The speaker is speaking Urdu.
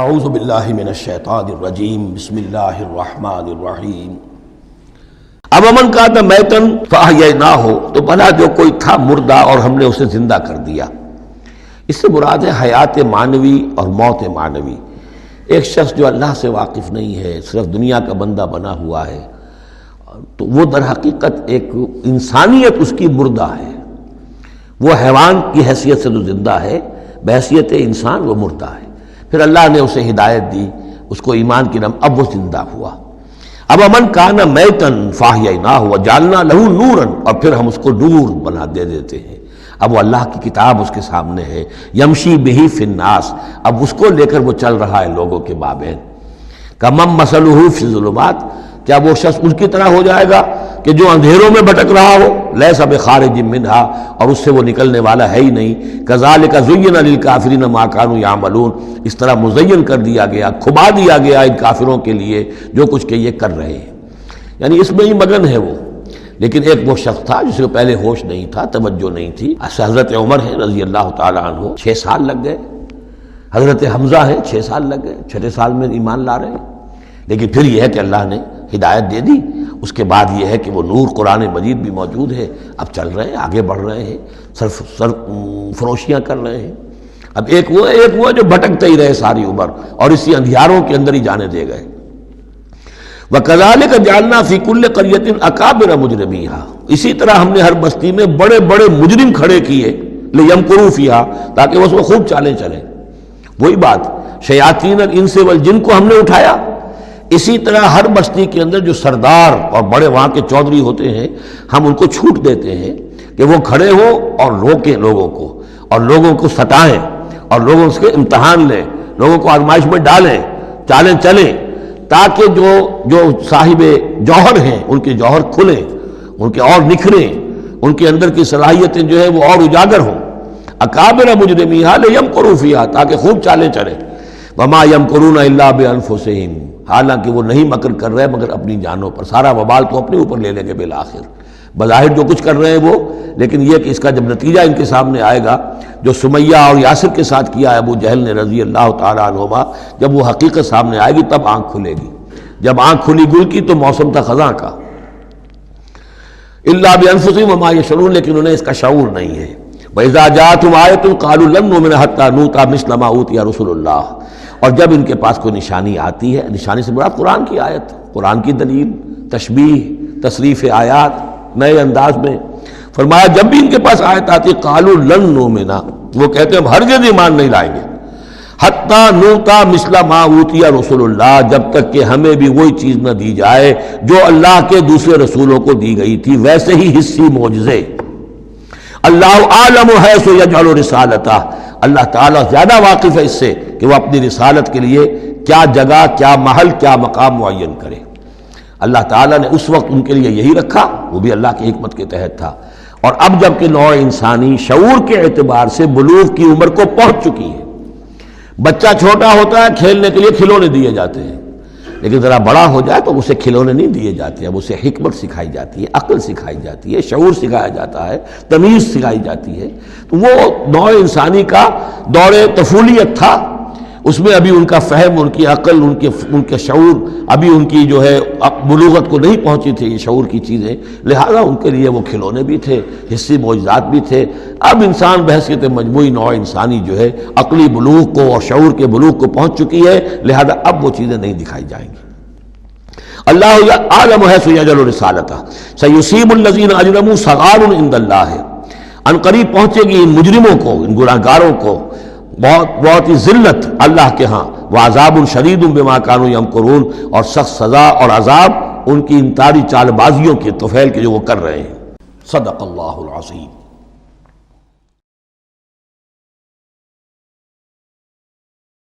اعوذ باللہ من الشیطان الرجیم بسم اللہ الرحمن الرحیم اب امن کا تھا میتن فاحییناہ، تو بنا جو کوئی تھا مردہ اور ہم نے اسے زندہ کر دیا۔ اس سے مراد ہے حیات معنوی اور موت معنوی۔ ایک شخص جو اللہ سے واقف نہیں ہے، صرف دنیا کا بندہ بنا ہوا ہے، تو وہ در حقیقت ایک انسانیت اس کی مردہ ہے۔ وہ حیوان کی حیثیت سے جو زندہ ہے، بحیثیت انسان وہ مردہ ہے۔ پھر اللہ نے اسے ہدایت دی، اس کو ایمان کی نام، اب وہ زندہ ہوا۔ اب امن کان میتن فاحییناہ وجعلنا لہ نورا، اور پھر ہم اس کو نور بنا دے دیتے ہیں۔ اب وہ اللہ کی کتاب اس کے سامنے ہے، یمشی بہ فی الناس، اب اس کو لے کر وہ چل رہا ہے لوگوں کے مابین۔ کمن مثلہ فی الظلمات، کیا وہ شخص ان کی طرح ہو جائے گا کہ جو اندھیروں میں بھٹک رہا ہو، لیس بخارج منہا، اور اس سے وہ نکلنے والا ہے ہی نہیں۔ کذالک زین للکافرین ما کانوا یعملون، اس طرح مزین کر دیا گیا، کھبا دیا گیا ان کافروں کے لیے جو کچھ کہ یہ کر رہے ہیں، یعنی اس میں ہی مگن ہے وہ۔ لیکن ایک وہ شخص تھا جس کو پہلے ہوش نہیں تھا، توجہ نہیں تھی۔ حضرت عمر ہے رضی اللہ تعالی عنہ، 6 سال لگ گئے۔ حضرت حمزہ ہے 6 سال لگ گئے، 6 سال میں ایمان لا رہے ہیں۔ لیکن پھر یہ ہے کہ اللہ نے ہدایت دے دی۔ اس کے بعد یہ ہے کہ وہ نور قرآن مجید بھی موجود ہے، اب چل رہے ہیں، آگے بڑھ رہے ہیں، سر فروشیاں کر رہے ہیں۔ اب ایک وہ جو بھٹکتے ہی رہے ساری عمر اور اسی اندھیاروں کے اندر ہی جانے دے گئے۔ وَكَذَلِكَ جَعَلْنَا فِي كُلِّ قَرْيَةٍ أَكَابِرَ مُجْرِمِيهَا، اسی طرح ہم نے ہر بستی میں بڑے بڑے مجرم کھڑے کیے، لِيَمْكُرُوا فِيهَا، تاکہ وہ اس میں خوب چالیں چلیں۔ وہی بات، شیاطین الانس والجن کو ہم نے اٹھایا، اسی طرح ہر بستی کے اندر جو سردار اور بڑے وہاں کے چودھری ہوتے ہیں، ہم ان کو چھوٹ دیتے ہیں کہ وہ کھڑے ہوں اور روکیں لوگوں کو، اور لوگوں کو ستائیں، اور لوگوں سے امتحان لیں، لوگوں کو آزمائش میں ڈالیں، چالیں چلیں، تاکہ جو صاحب جوہر ہیں ان کے جوہر کھلیں، ان کے اور نکھریں، ان کے اندر کی صلاحیتیں جو ہے وہ اور اجاگر ہوں۔ اکابر مجرمیہا لیمکروا فیہا، تاکہ خوب چالیں چلیں۔ وما یمکرون الا بانفسہم، حالانکہ وہ نہیں مکر کر رہے مگر اپنی جانوں پر، سارا وبال تو اپنے اوپر لے لیں گے بالآخر۔ بظاہر جو کچھ کر رہے ہیں وہ، لیکن یہ کہ اس کا جب نتیجہ ان کے سامنے آئے گا، جو سمیہ اور یاسر کے ساتھ کیا ہے ابو جہل نے رضی اللہ تعالیٰ عنہما، جب وہ حقیقت سامنے آئے گی تب آنکھ کھلے گی۔ جب آنکھ کھلی گل کی تو موسم تھا خزاں کا۔ الا بانفسہم وما یشعرون، لیکن انہیں اس کا شعور نہیں ہے۔ وَإِذَا جَاءَتْهُمْ آیَةٌ قَالُوا لَن نُؤْمِنَ حَتَّىٰ نُؤْتَىٰ مِثْلَ مَا أُوتِیَ رُسُلُ اللَّهِ، اور جب ان کے پاس کوئی نشانی آتی ہے، نشانی سے مراد قرآن کی آیت، قرآن کی دلیل، تشبیہ، تصریف آیات نئے انداز میں، فرمایا جب بھی ان کے پاس آیت آتی قالوا لن نؤمن، وہ کہتے ہیں ہم ہرگز ایمان نہیں لائیں گے، حتیٰ نؤتیٰ مثل ما اوتی رسول اللہ، جب تک کہ ہمیں بھی وہی چیز نہ دی جائے جو اللہ کے دوسرے رسولوں کو دی گئی تھی، ویسے ہی حصی معجزے۔ اللہ عالم حیث یجعل رسالتہ، اللہ تعالیٰ زیادہ واقف ہے اس سے کہ وہ اپنی رسالت کے لیے کیا جگہ، کیا محل، کیا مقام معین کرے۔ اللہ تعالیٰ نے اس وقت ان کے لیے یہی رکھا، وہ بھی اللہ کی حکمت کے تحت تھا۔ اور اب جب کہ نوع انسانی شعور کے اعتبار سے بلوغ کی عمر کو پہنچ چکی ہے، بچہ چھوٹا ہوتا ہے کھیلنے کے لیے کھلونے دیے جاتے ہیں، لیکن ذرا بڑا ہو جائے تو اسے کھلونے نہیں دیے جاتے، اب اسے حکمت سکھائی جاتی ہے، عقل سکھائی جاتی ہے، شعور سکھایا جاتا ہے، تمیز سکھائی جاتی ہے۔ تو وہ نوع انسانی کا دور طفولیت تھا، اس میں ابھی ان کا فہم، ان کی عقل، ان کے شعور، ابھی ان کی جو ہے بلوغت کو نہیں پہنچی تھی یہ شعور کی چیزیں، لہذا ان کے لیے وہ کھلونے بھی تھے، حصی معجزات بھی تھے۔ اب انسان بحیثیت مجموعی نوع انسانی جو ہے عقلی بلوغ کو اور شعور کے بلوغ کو پہنچ چکی ہے، لہذا اب وہ چیزیں نہیں دکھائی جائیں گی۔ اللہ عالم حیث یجعل رسالتہ سیصیب الذین اجرموا صغار عند اللہ، ان قریب پہنچے گی ان مجرموں کو، ان گناہ گاروں کو بہت ہی ذلت اللہ کے ہاں، وعذاب شدید بما کانوا یمکرون، اور سخت سزا اور عذاب ان کی انتاری چال بازیوں کے طفیل کے جو وہ کر رہے ہیں۔ صدق اللہ العظیم۔